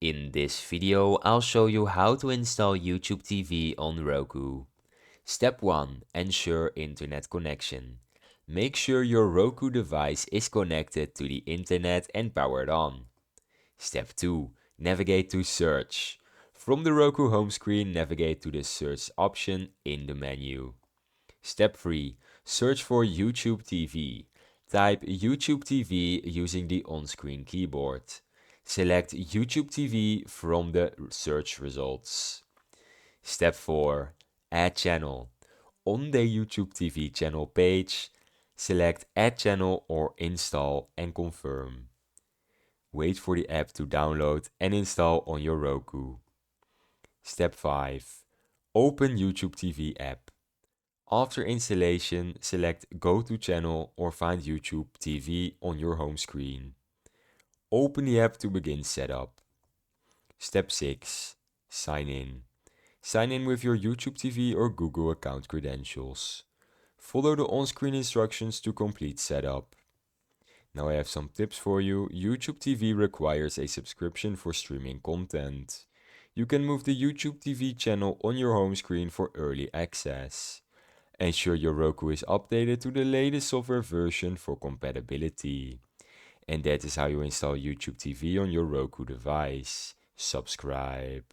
In this video, I'll show you how to install YouTube TV on Roku. Step 1. Ensure internet connection. Make sure your Roku device is connected to the internet and powered on. Step 2. Navigate to Search. From the Roku home screen, navigate to the Search option in the menu. Step 3. Search for YouTube TV. Type YouTube TV using the on-screen keyboard. Select YouTube TV from the search results. Step 4. Add channel. On the YouTube TV channel page, select Add channel or Install and confirm. Wait for the app to download and install on your Roku. Step 5. Open YouTube TV app. After installation, select Go to Channel or find YouTube TV on your home screen. Open the app to begin setup. Step 6. Sign in. Sign in with your YouTube TV or Google account credentials. Follow the on-screen instructions to complete setup. Now I have some tips for you. YouTube TV requires a subscription for streaming content. You can move the YouTube TV channel on your home screen for early access. Ensure your Roku is updated to the latest software version for compatibility. And that is how you install YouTube TV on your Roku device. Subscribe.